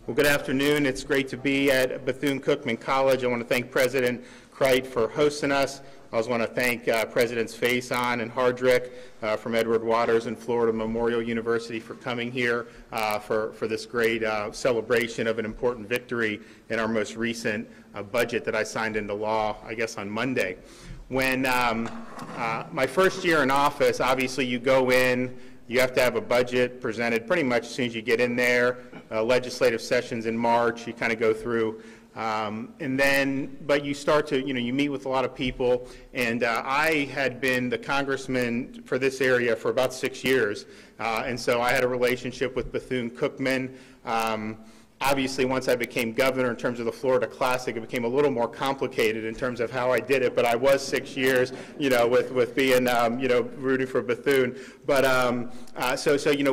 Well, good afternoon. It's great to be at Bethune-Cookman College. I want to thank President Cricht for hosting us. I also want to thank Presidents Faison and Hardrick from Edward Waters and Florida Memorial University for coming here for this great celebration of an important victory in our most recent budget that I signed into law, I guess, on Monday. When my first year in office, obviously you go in, you have to have a budget presented pretty much as soon as you get in there. Legislative sessions in March, you kind of go through. But you start to, you meet with a lot of people, and I had been the congressman for this area for about 6 years, and so I had a relationship with Bethune-Cookman. Obviously, once I became governor, in terms of the Florida Classic, it became a little more complicated in terms of how I did it. But I was 6 years, with being, rooting for Bethune. But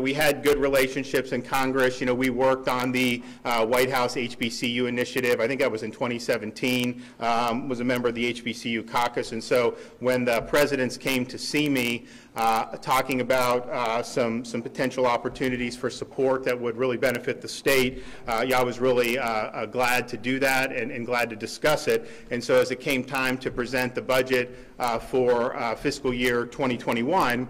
we had good relationships in Congress. We worked on the White House HBCU initiative. I think that was in 2017. Was a member of the HBCU caucus, and so when the presidents came to see me, talking about some potential opportunities for support that would really benefit the state. I was really glad to do that and glad to discuss it. And so as it came time to present the budget for fiscal year 2021,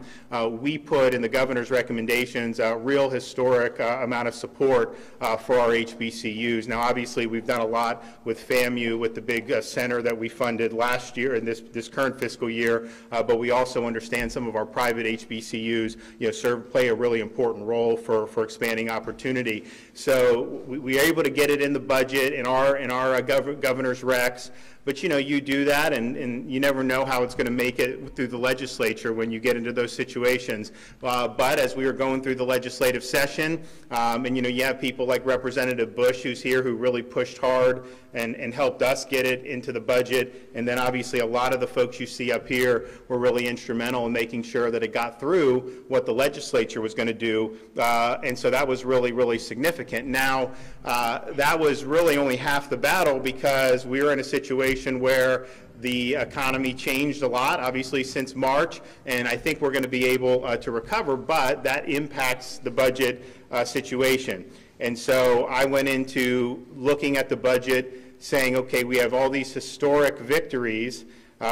we put in the governor's recommendations a real historic amount of support for our HBCUs. Now, obviously, we've done a lot with FAMU, with the big center that we funded last year in this current fiscal year, but we also understand some of our private HBCUs, play a really important role for expanding opportunity. So we are able to get it in the budget in our governor's recs. But you do that, and you never know how it's going to make it through the legislature when you get into those situations. But as we were going through the legislative session, and you have people like Representative Bush, who's here, who really pushed hard and helped us get it into the budget. And then obviously a lot of the folks you see up here were really instrumental in making sure that it got through what the legislature was going to do. And so that was really, really significant. Now, that was really only half the battle, because we were in a situation where the economy changed a lot, obviously, since March, and I think we're going to be able to recover, but that impacts the budget situation. And so I went into looking at the budget saying, okay, we have all these historic victories.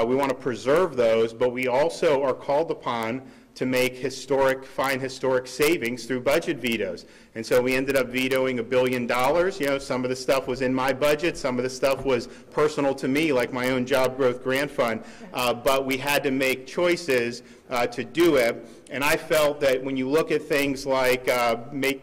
We want to preserve those, but we also are called upon to find historic savings through budget vetoes. And so we ended up vetoing $1 billion. Some of the stuff was in my budget, some of the stuff was personal to me, like my own job growth grant fund. But we had to make choices to do it. And I felt that when you look at things like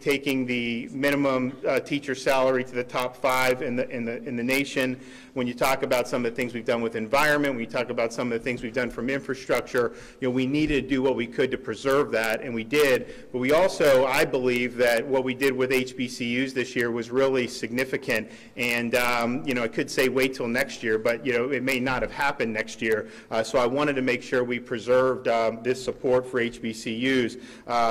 taking the minimum teacher salary to the top 5 in the nation, when you talk about some of the things we've done with environment, when you talk about some of the things we've done from infrastructure, we needed to do what we could to preserve that, and we did. But we also, I believe, that what we did with HBCUs this year was really significant. And I could say wait till next year, but it may not have happened next year. So I wanted to make sure we preserved this support for HBCUs.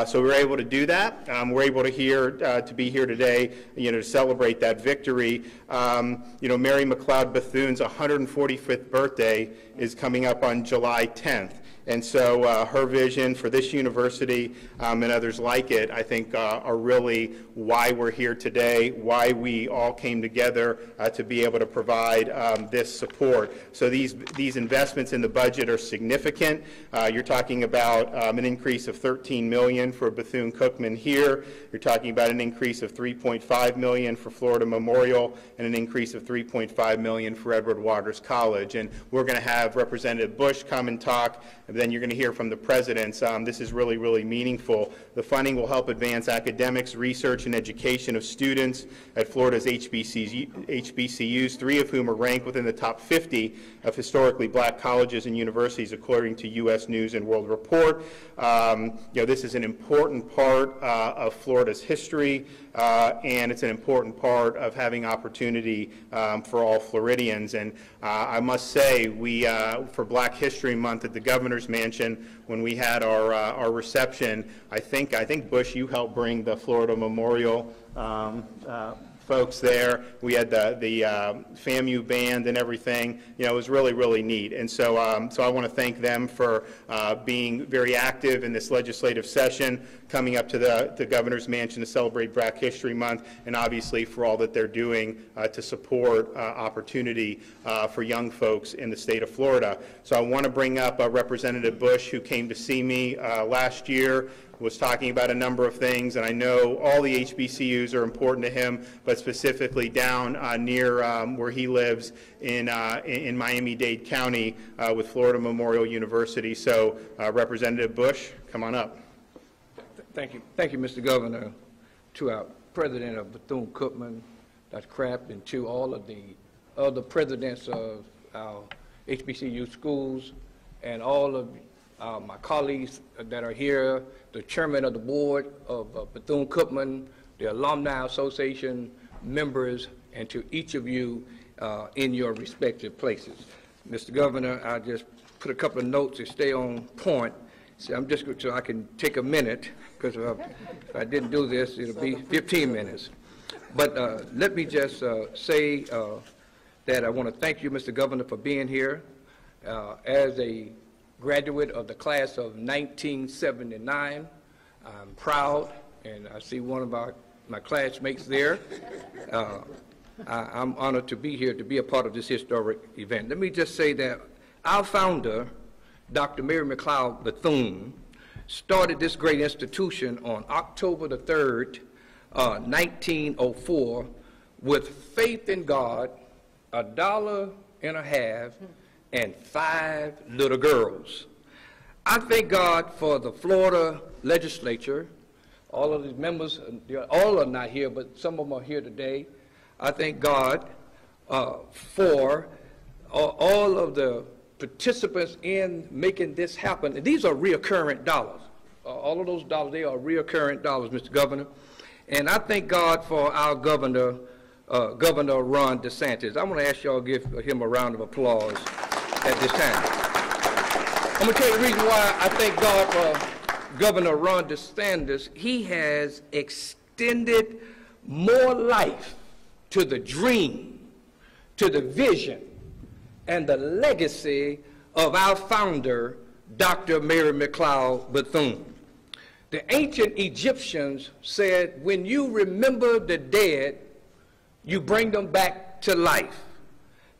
So we were able to do that. We're able to be here today, to celebrate that victory. Mary McLeod Bethune's 145th birthday is coming up on July 10th. And so her vision for this university and others like it, I think, are really why we're here today, why we all came together to be able to provide this support. So these investments in the budget are significant. You're talking about an increase of $13 million for Bethune-Cookman here. You're talking about an increase of $3.5 million for Florida Memorial and an increase of $3.5 million for Edward Waters College. And we're going to have Representative Bush come and talk. And then you're going to hear from the presidents. This is really, really meaningful. The funding will help advance academics, research, and education of students at Florida's HBCUs, 3 of whom are ranked within the top 50 of historically black colleges and universities, according to U.S. News and World Report. This is an important part of Florida's history, and it's an important part of having opportunity for all Floridians. And I must say, for Black History Month at the Governor's Mansion, when we had our reception, I think Bush, you helped bring the Florida Memorial folks there. We had the FAMU band and everything. You know, it was really, really neat. And so, so I want to thank them for being very active in this legislative session, coming up to the Governor's Mansion to celebrate Black History Month, and obviously for all that they're doing to support opportunity for young folks in the state of Florida. So I want to bring up Representative Bush, who came to see me last year, was talking about a number of things, and I know all the HBCUs are important to him, but specifically down near where he lives in Miami-Dade County with Florida Memorial University. So Representative Bush, come on up. Thank you, Mr. Governor. To our president of Bethune-Cookman, Dr. Kraft, and to all of the other presidents of our HBCU schools, and all of my colleagues that are here, the chairman of the board of Bethune-Cookman, the Alumni Association members, and to each of you in your respective places. Mr. Governor, I just put a couple of notes to stay on point. So I'm just so I can take a minute, because if I didn't do this, it'll be 15 minutes. But let me just say that I want to thank you, Mr. Governor, for being here. As a graduate of the class of 1979, I'm proud, and I see one of my classmates there. I'm honored to be here to be a part of this historic event. Let me just say that our founder, Dr. Mary McLeod Bethune, started this great institution on October the 3rd, 1904, with faith in God, $1.50, and 5 little girls. I thank God for the Florida legislature. All of these members, all are not here, but some of them are here today. I thank God for all of the participants in making this happen. And these are reoccurring dollars. All of those dollars, they are reoccurring dollars, Mr. Governor. And I thank God for our governor, Governor Ron DeSantis. I'm going to ask y'all to give him a round of applause at this time. I'm going to tell you the reason why I thank God for Governor Ron DeSantis. He has extended more life to the dream, to the vision, and the legacy of our founder, Dr. Mary McLeod Bethune. The ancient Egyptians said, when you remember the dead, you bring them back to life.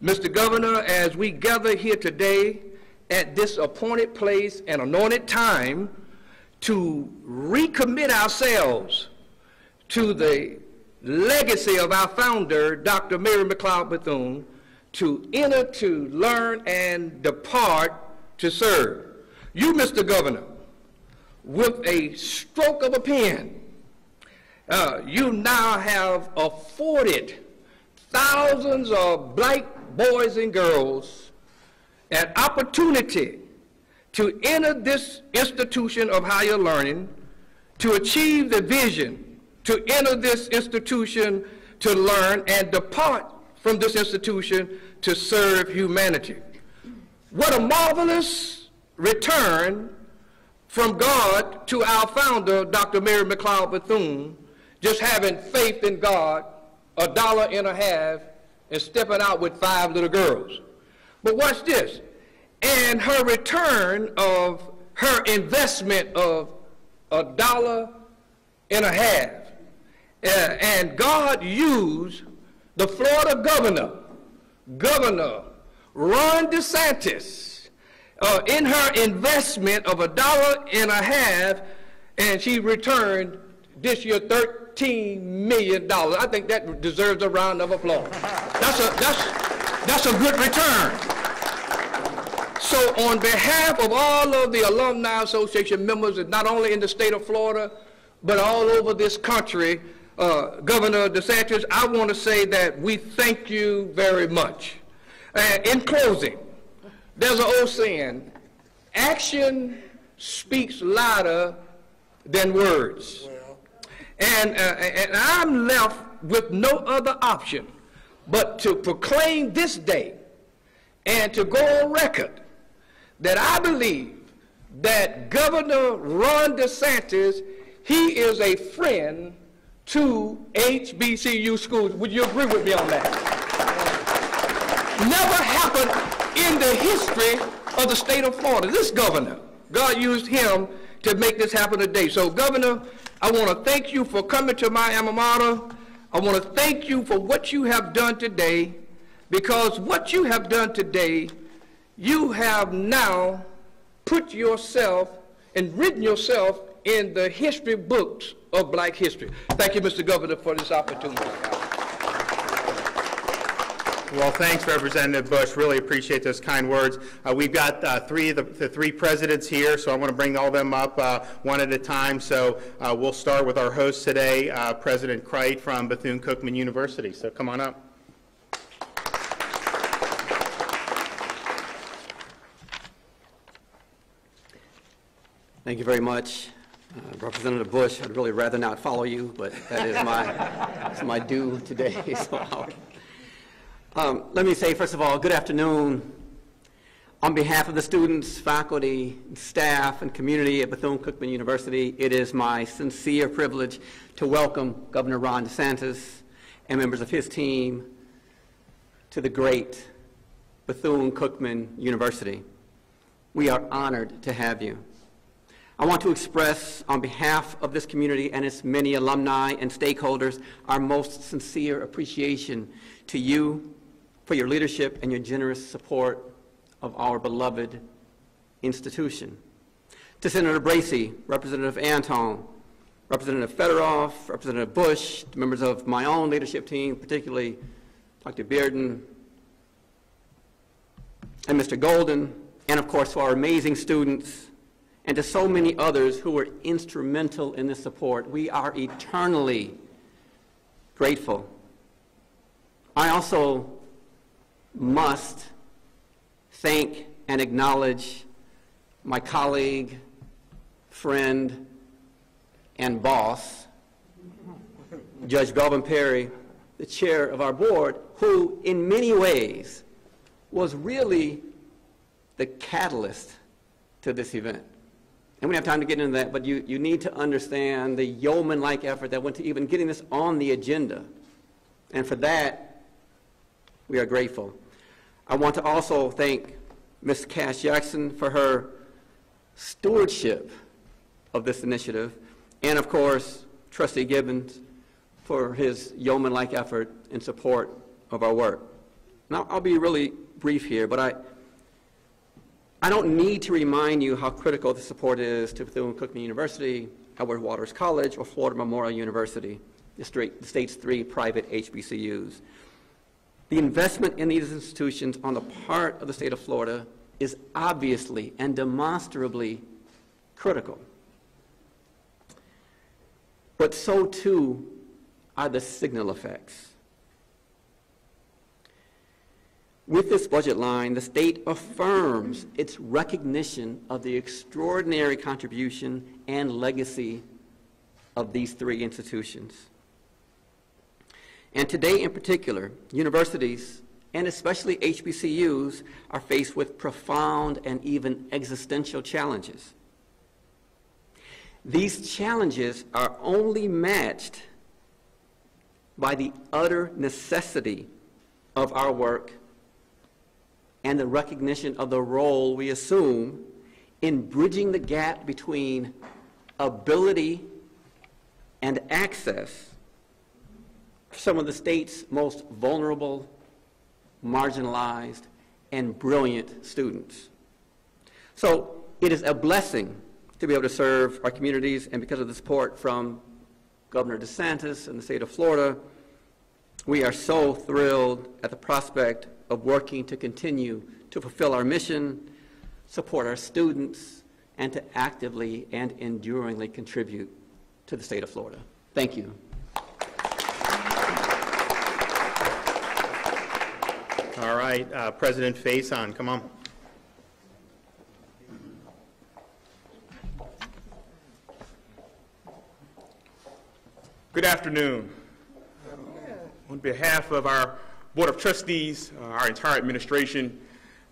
Mr. Governor, as we gather here today at this appointed place and anointed time to recommit ourselves to the legacy of our founder, Dr. Mary McLeod Bethune, to enter, to learn, and depart to serve. You, Mr. Governor, with a stroke of a pen, you now have afforded thousands of black boys and girls an opportunity to enter this institution of higher learning, to achieve the vision, to enter this institution to learn, and depart from this institution to serve humanity. What a marvelous return from God to our founder, Dr. Mary McLeod Bethune, just having faith in God, $1.50, and stepping out with 5 little girls. But watch this. And her return of her investment of $1.50, and God used the Florida Governor Ron DeSantis, in her investment of $1.50, and she returned this year $13 million. I think that deserves a round of applause. That's a good return. So on behalf of all of the Alumni Association members, not only in the state of Florida, but all over this country, Governor DeSantis, I want to say that we thank you very much. In closing, there's an old saying, action speaks louder than words. And I'm left with no other option but to proclaim this day and to go on record that I believe that Governor Ron DeSantis, he is a friend 2 HBCU schools. Would you agree with me on that? Never happened in the history of the state of Florida. This governor, God used him to make this happen today. So, Governor, I want to thank you for coming to my alma mater. I want to thank you for what you have done today, because what you have done today, you have now put yourself and written yourself in the history books of black history. Thank you, Mr. Governor, for this opportunity. Well, thanks, Representative Bush. Really appreciate those kind words. We've got the three presidents here, so I want to bring all of them up one at a time. So we'll start with our host today, President Crite from Bethune-Cookman University. So come on up. Thank you very much. Representative Bush, I'd really rather not follow you, but that is my due today. So let me say, first of all, good afternoon. On behalf of the students, faculty, staff, and community at Bethune-Cookman University, it is my sincere privilege to welcome Governor Ron DeSantis and members of his team to the great Bethune-Cookman University. We are honored to have you. I want to express, on behalf of this community and its many alumni and stakeholders, our most sincere appreciation to you for your leadership and your generous support of our beloved institution. To Senator Bracey, Representative Anton, Representative Fedorov, Representative Bush, to members of my own leadership team, particularly Dr. Bearden and Mr. Golden, and of course to our amazing students, and to so many others who were instrumental in this support, we are eternally grateful. I also must thank and acknowledge my colleague, friend, and boss, Judge Belvin Perry, the chair of our board, who in many ways was really the catalyst to this event. And we don't have time to get into that, but you need to understand the yeoman-like effort that went to even getting this on the agenda. And for that, we are grateful. I want to also thank Ms. Cash Jackson for her stewardship of this initiative, and of course, Trustee Gibbons for his yeoman-like effort in support of our work. Now, I'll be really brief here, but I don't need to remind you how critical the support is to Bethune-Cookman University, Edward Waters College, or Florida Memorial University, the state's 3 private HBCUs. The investment in these institutions on the part of the state of Florida is obviously and demonstrably critical. But so too are the signal effects. With this budget line, the state affirms its recognition of the extraordinary contribution and legacy of these 3 institutions. And today in particular, universities, and especially HBCUs, are faced with profound and even existential challenges. These challenges are only matched by the utter necessity of our work and the recognition of the role we assume in bridging the gap between ability and access for some of the state's most vulnerable, marginalized, and brilliant students. So it is a blessing to be able to serve our communities, and because of the support from Governor DeSantis and the state of Florida, we are so thrilled at the prospect of working to continue to fulfill our mission, support our students, and to actively and enduringly contribute to the state of Florida. Thank you. All right, President Faison, come on. Good afternoon. On behalf of our Board of Trustees, our entire administration,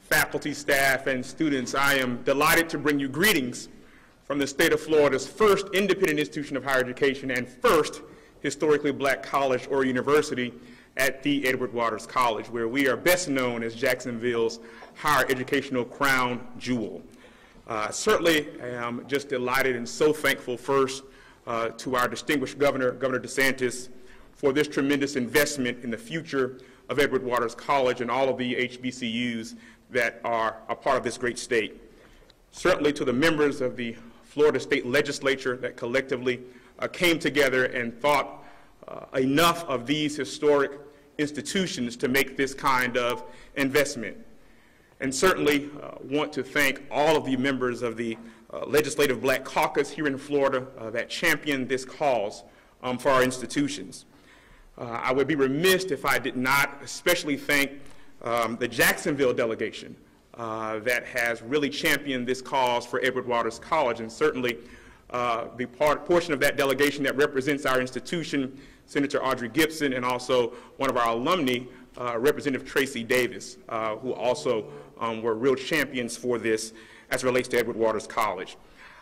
faculty, staff, and students, I am delighted to bring you greetings from the state of Florida's first independent institution of higher education and first historically black college or university at the Edward Waters College, where we are best known as Jacksonville's higher educational crown jewel. Certainly, I am just delighted and so thankful first to our distinguished governor, Governor DeSantis, for this tremendous investment in the future of Edward Waters College and all of the HBCUs that are a part of this great state. Certainly to the members of the Florida State Legislature that collectively came together and thought enough of these historic institutions to make this kind of investment. And certainly want to thank all of the members of the Legislative Black Caucus here in Florida that championed this cause for our institutions. I would be remiss if I did not especially thank the Jacksonville delegation that has really championed this cause for Edward Waters College, and certainly the portion of that delegation that represents our institution, Senator Audrey Gibson, and also one of our alumni, Representative Tracy Davis, who also were real champions for this as it relates to Edward Waters College.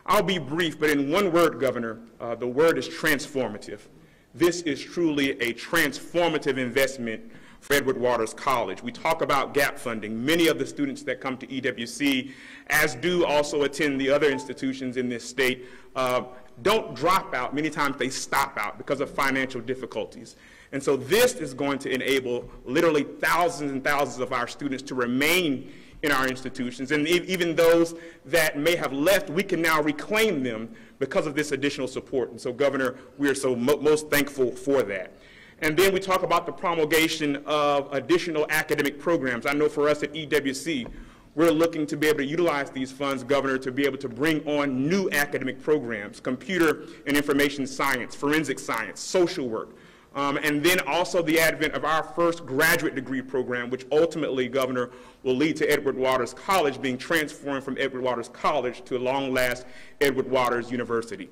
I'll be brief, but in one word, Governor, the word is transformative. This is truly a transformative investment for Edward Waters College. We talk about gap funding. Many of the students that come to EWC, as do also attend the other institutions in this state, don't drop out. Many times they stop out because of financial difficulties. And so this is going to enable literally thousands and thousands of our students to remain in our institutions. And even those that may have left, we can now reclaim them because of this additional support. And so, Governor, we are so most thankful for that. And then we talk about the promulgation of additional academic programs. I know for us at EWC, we're looking to be able to utilize these funds, Governor, to be able to bring on new academic programs, computer and information science, forensic science, social work, and then also the advent of our first graduate degree program, which ultimately, Governor, will lead to Edward Waters College being transformed from Edward Waters College to, at long last, Edward Waters University.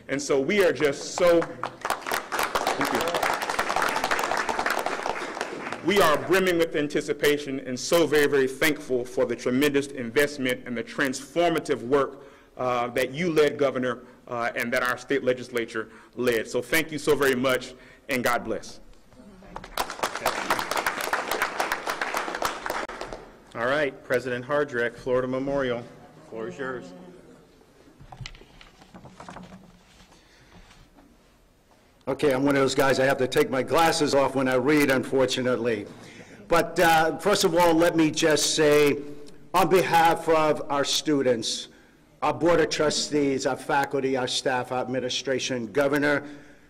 And so we are just so, thank you. We are brimming with anticipation and so very, very thankful for the tremendous investment and the transformative work that you led, Governor, and that our state legislature led. So thank you so very much, and God bless. All right, President Hardrick, Florida Memorial. The floor is yours. Okay, I'm one of those guys, I have to take my glasses off when I read, unfortunately. But first of all, let me just say, on behalf of our students, our Board of Trustees, our faculty, our staff, our administration, Governor,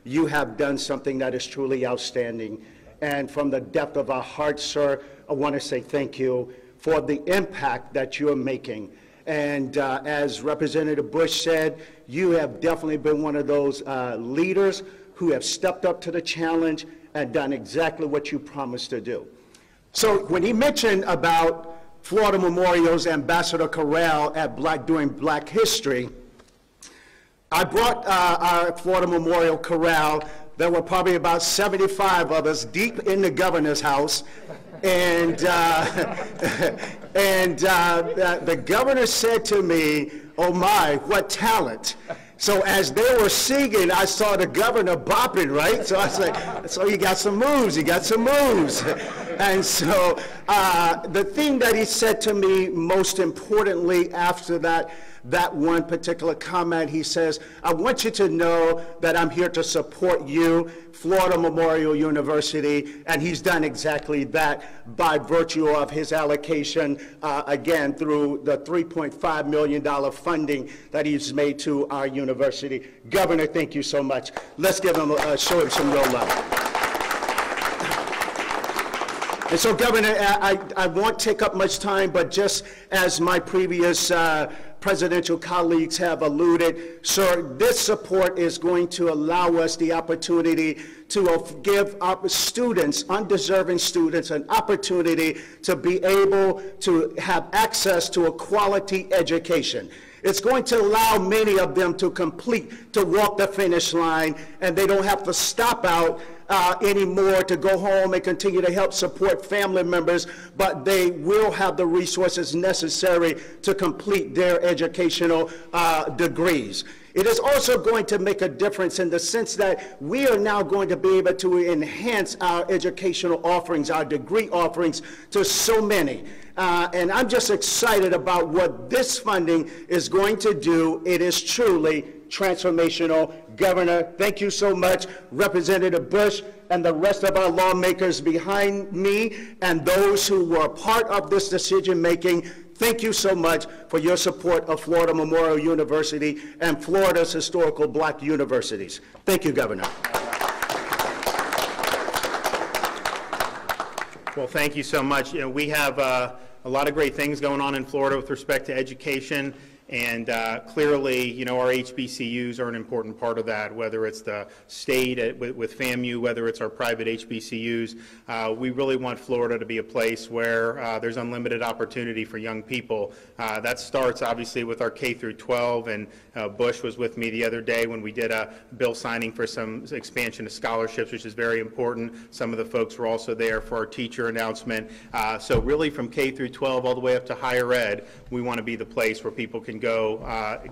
you have done something that is truly outstanding. And from the depth of our hearts, sir, I want to say thank you for the impact that you're making. And as Representative Bush said, you have definitely been one of those leaders who have stepped up to the challenge and done exactly what you promised to do. So when he mentioned about Florida Memorial's Ambassador Corral during Black History, I brought our Florida Memorial Corral. There were probably about 75 of us deep in the governor's house. And, the governor said to me, "Oh my, what talent." So as they were singing, I saw the governor bopping, right? So I was like, so he got some moves, he got some moves. And so the thing that he said to me most importantly after that one particular comment, he says, "I want you to know that I'm here to support you, Florida Memorial University," and he's done exactly that by virtue of his allocation, again, through the $3.5 million funding that he's made to our university. Governor, thank you so much. Let's give him, show him some real love. And so, Governor, I won't take up much time, but just as my previous presidential colleagues have alluded, sir, this support is going to allow us the opportunity to give our students, undeserving students, an opportunity to be able to have access to a quality education. It's going to allow many of them to walk the finish line, and they don't have to stop out anymore to go home and continue to help support family members, but they will have the resources necessary to complete their educational degrees. It is also going to make a difference in the sense that we are now going to be able to enhance our educational offerings, our degree offerings to so many. And I'm just excited about what this funding is going to do. It is truly transformational. Governor, thank you so much. Representative Bush and the rest of our lawmakers behind me and those who were part of this decision-making, thank you so much for your support of Florida Memorial University and Florida's historical black universities. Thank you, Governor. Well, thank you so much. You know, we have a lot of great things going on in Florida with respect to education. And clearly, you know, our HBCUs are an important part of that, whether it's the state with FAMU, whether it's our private HBCUs. We really want Florida to be a place where there's unlimited opportunity for young people. That starts, obviously, with our K through 12, and Bush was with me the other day when we did a bill signing for some expansion of scholarships, which is very important. Some of the folks were also there for our teacher announcement. So really, from K through 12 all the way up to higher ed, we want to be the place where people can go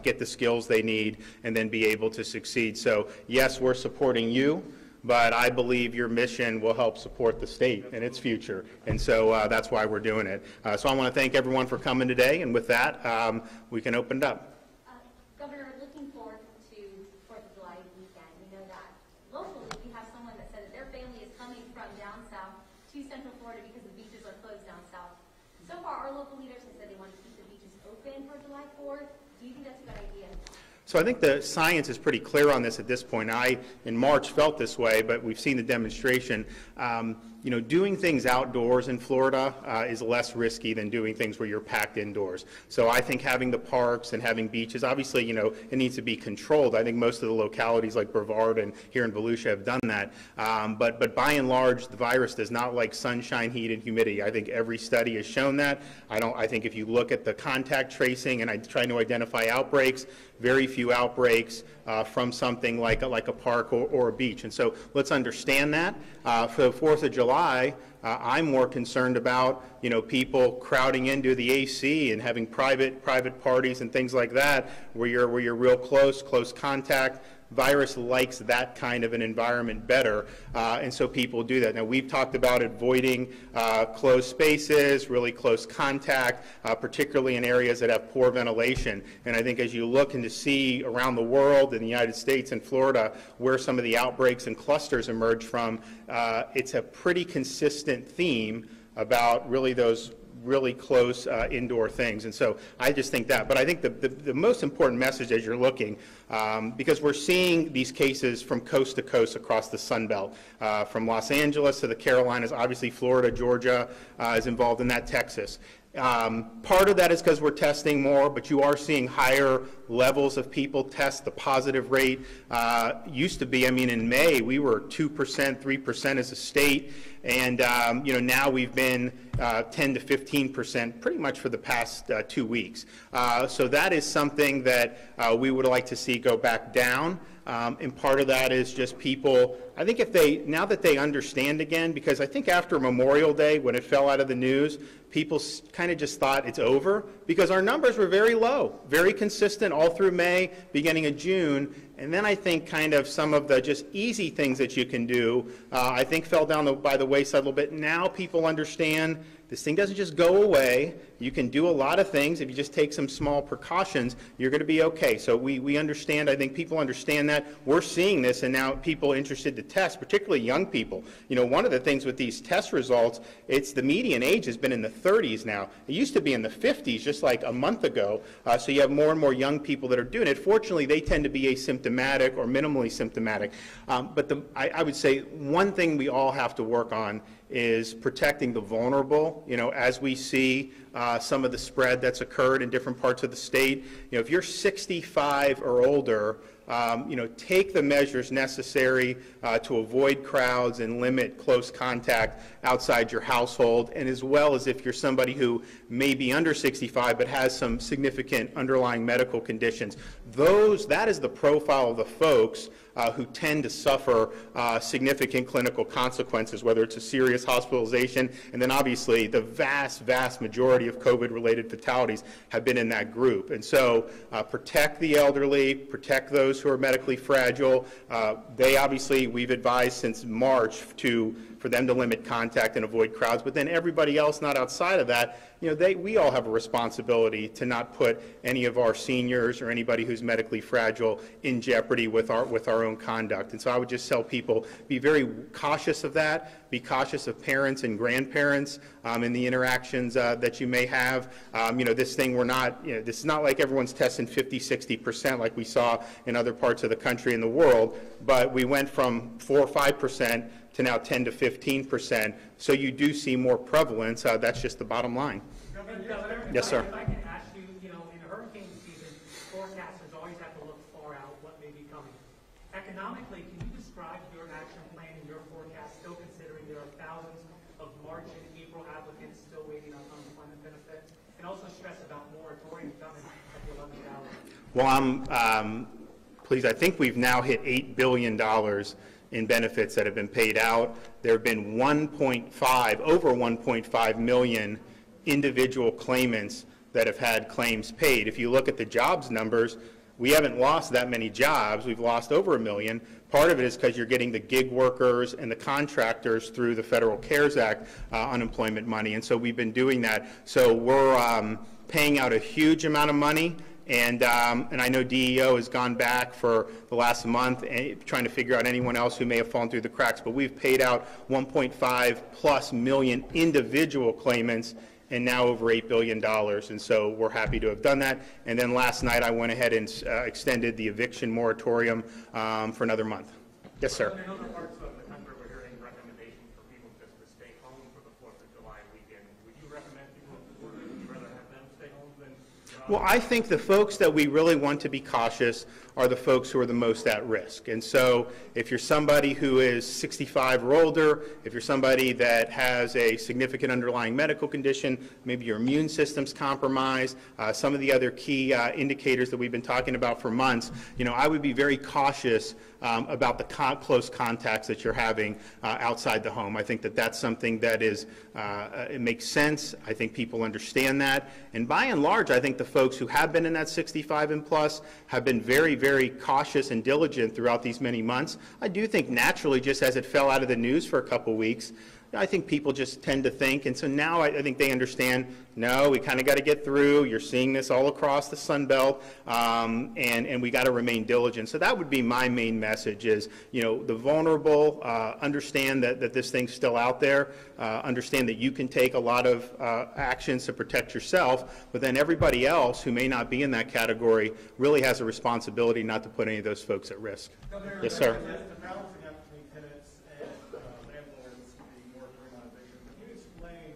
get the skills they need and then be able to succeed. So yes, we're supporting you, but I believe your mission will help support the state and its future. And so that's why we're doing it. So I want to thank everyone for coming today. And with that, we can open it up. Governor, looking forward to 4th of July weekend. We know that locally we have someone that said that their family is coming from down south to Central Florida because the beaches are closed down south. So far, our local leaders have said they want to keep the beaches open for July 4th. Do you think that's a good idea? So I think the science is pretty clear on this at this point. I, in March, felt this way, but we've seen the demonstration. You know, doing things outdoors in Florida is less risky than doing things where you're packed indoors. So I think having the parks and having beaches, obviously, you know, it needs to be controlled. I think most of the localities like Brevard and here in Volusia have done that. But by and large, the virus does not like sunshine, heat, and humidity. I think every study has shown that. I think if you look at the contact tracing and I try to identify outbreaks, very few outbreaks from something like a park or a beach. And so let's understand that. For the 4th of July, I'm more concerned about, you know, people crowding into the AC and having private parties and things like that where you're real close contact. Virus likes that kind of an environment better, and so people do that. Now, we've talked about avoiding closed spaces, really close contact, particularly in areas that have poor ventilation. And I think as you look and to see around the world, in the United States and Florida, where some of the outbreaks and clusters emerge from, it's a pretty consistent theme about really those really close indoor things. And so I just think that. But I think the most important message as you're looking, because we're seeing these cases from coast to coast across the Sun Belt, from Los Angeles to the Carolinas, obviously Florida, Georgia is involved in that, Texas. Part of that is because we're testing more, but you are seeing higher levels of people test. The positive rate used to be, I mean, in May, we were 2%, 3% as a state, and you know, now we've been 10 to 15% pretty much for the past 2 weeks. So that is something that we would like to see go back down. And part of that is just people, I think now that they understand again, because I think after Memorial Day, when it fell out of the news, people kind of just thought it's over, because our numbers were very low, very consistent all through May, beginning of June. And then I think kind of some of the just easy things that you can do, I think fell down by the wayside a little bit. Now people understand this thing doesn't just go away. You can do a lot of things. If you just take some small precautions, you're going to be okay. So we understand. I think people understand that. We're seeing this, and now people interested to test, particularly young people. You know, one of the things with these test results, it's the median age has been in the 30s now. It used to be in the 50s just like a month ago. So you have more and more young people that are doing it. Fortunately, they tend to be asymptomatic or minimally symptomatic. But I would say one thing we all have to work on is protecting the vulnerable. You know, as we see some of the spread that's occurred in different parts of the state, you know, if you're 65 or older, you know, take the measures necessary to avoid crowds and limit close contact outside your household, and as well as if you're somebody who may be under 65 but has some significant underlying medical conditions. that is the profile of the folks who tend to suffer significant clinical consequences, whether it's a serious hospitalization, and then obviously the vast majority of COVID-related fatalities have been in that group. And so protect the elderly, protect those who are medically fragile. They obviously, we've advised since March for them to limit contact and avoid crowds, but then everybody else not outside of that, we all have a responsibility to not put any of our seniors or anybody who's medically fragile in jeopardy with our own conduct. And so I would just tell people, be very cautious of that, be cautious of parents and grandparents in the interactions that you may have. This thing this is not like everyone's testing 50, 60% like we saw in other parts of the country and the world, but we went from 4 or 5% to now 10 to 15%. So you do see more prevalence. That's just the bottom line. Governor, Yes, sir. If I can ask you, in the hurricane season, forecasters always have to look far out what may be coming. Economically, can you describe your action plan and your forecast, still considering there are thousands of March and April applicants still waiting on unemployment benefits, and also stress about moratorium coming at the 11th hour? Well, I'm pleased. I think we've now hit $8 billion in benefits that have been paid out. There have been over 1.5 million individual claimants that have had claims paid. If you look at the jobs numbers, we haven't lost that many jobs. We've lost over 1 million. Part of it is because you're getting the gig workers and the contractors through the Federal CARES Act unemployment money, and so we've been doing that. So we're paying out a huge amount of money. And I know DEO has gone back for the last month trying to figure out anyone else who may have fallen through the cracks, but we've paid out 1.5+ million individual claimants and now over $8 billion, and so we're happy to have done that. And then last night I went ahead and extended the eviction moratorium for another month. Yes, sir. In other parts of the country, we're hearing recommendations for people just to stay home for the 4th of July weekend. Would you recommend people would you rather have them stay home than? Well, I think the folks that we really want to be cautious are the folks who are the most at risk. And so if you're somebody who is 65 or older, if you're somebody that has a significant underlying medical condition, maybe your immune system's compromised, some of the other key indicators that we've been talking about for months, I would be very cautious about the close contacts that you're having outside the home. I think that that's something that is, it makes sense. I think people understand that. And by and large, I think the folks who have been in that 65 and plus have been very, very cautious and diligent throughout these many months. I do think naturally, just as it fell out of the news for a couple weeks, I think people just tend to think, and so now I think they understand, no, we kind of got to get through. You're seeing this all across the Sun Belt, and we got to remain diligent. So that would be my main message is, the vulnerable, understand that this thing's still out there, understand that you can take a lot of actions to protect yourself, but then everybody else who may not be in that category really has a responsibility not to put any of those folks at risk. Governor, yes, sir. The balancing act between tenants and landlords, the moratorium on eviction. Can you explain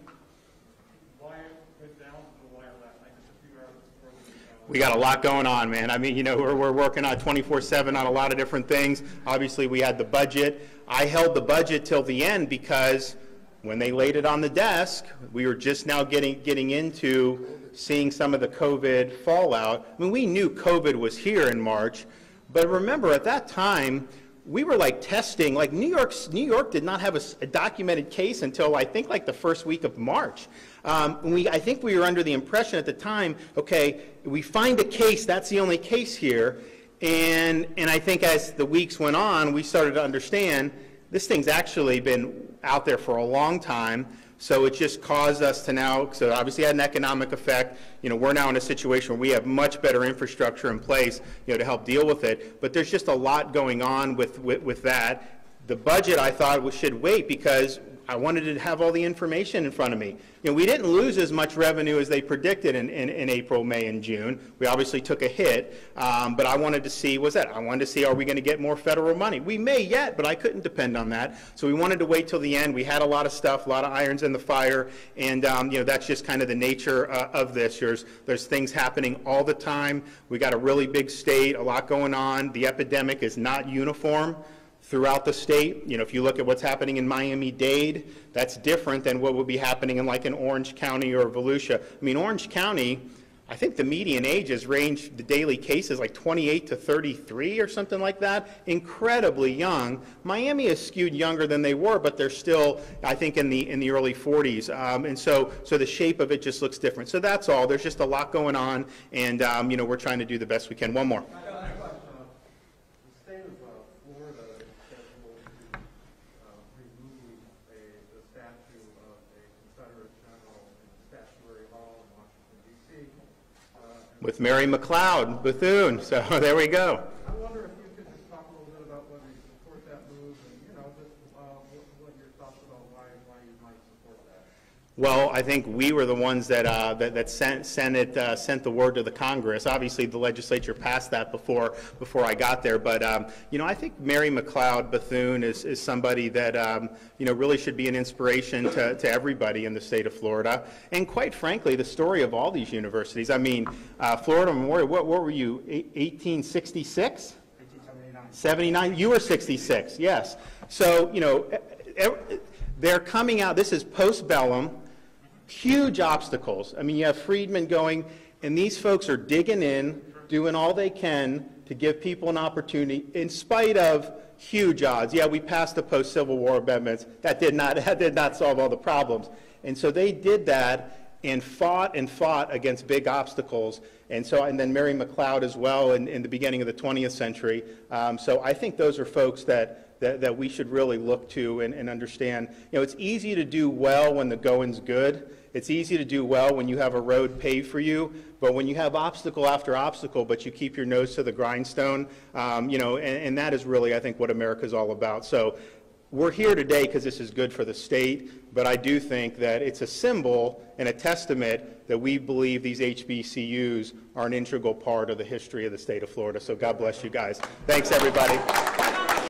why it went down to the wire last night, just a few hours before we got a lot going on, man. I mean, we're working on 24/7 on a lot of different things. Obviously, we had the budget. I held the budget till the end because when they laid it on the desk, we were just now getting into seeing some of the COVID fallout. I mean, we knew COVID was here in March, but remember at that time, we were like testing, like New York did not have a documented case until I think like the first week of March. I think we were under the impression at the time, okay, we find a case, that's the only case here. And I think as the weeks went on, we started to understand this thing's actually been out there for a long time. So it just caused us to now, so obviously had an economic effect. We're now in a situation where we have much better infrastructure in place, to help deal with it. But there's just a lot going on with that. The budget, I thought, should wait because I wanted to have all the information in front of me. We didn't lose as much revenue as they predicted in April, May, and June. We obviously took a hit, but I wanted to see, I wanted to see, are we going to get more federal money? We may yet, but I couldn't depend on that. So we wanted to wait till the end. We had a lot of stuff, a lot of irons in the fire, and that's just kind of the nature of this. There's things happening all the time. We got a really big state, a lot going on. The epidemic is not uniform throughout the state. If you look at what's happening in Miami-Dade, that's different than what would be happening in like in Orange County or Volusia. I mean, Orange County, I think the median ages range, the daily cases, like 28 to 33 or something like that. Incredibly young. Miami is skewed younger than they were, but they're still, I think, in the early 40s. And so the shape of it just looks different. So that's all. There's just a lot going on, and you know, we're trying to do the best we can. One more. The state of Florida is scheduled to remove the statue of a Confederate general in the Statuary Hall in Washington, D.C. With Mary McLeod, Bethune. So there we go. I wonder if you could just talk a little bit about whether you support that move and, you know, just what your thoughts about why you might support that. Well, I think we were the ones that sent the word to the Congress. Obviously, the legislature passed that before I got there. But you know, I think Mary McLeod Bethune is somebody that you know, really should be an inspiration to everybody in the state of Florida. And quite frankly, the story of all these universities. I mean, Florida Memorial. What were you? 1866? 79. You were 66. Yes. So you know, they're coming out. This is post-bellum. Huge obstacles. I mean, you have Friedman going, and these folks are digging in, doing all they can to give people an opportunity in spite of huge odds. Yeah, we passed the post-Civil War amendments. That did not solve all the problems. And so they did that and fought against big obstacles. And then Mary McLeod as well in the beginning of the 20th century. So I think those are folks that we should really look to and understand. You know, it's easy to do well when the going's good. It's easy to do well when you have a road paved for you, but when you have obstacle after obstacle, but you keep your nose to the grindstone, you know, and that is really, I think, what America's all about. So we're here today because this is good for the state, but I do think that it's a symbol and a testament that we believe these HBCUs are an integral part of the history of the state of Florida. So God bless you guys. Thanks, everybody.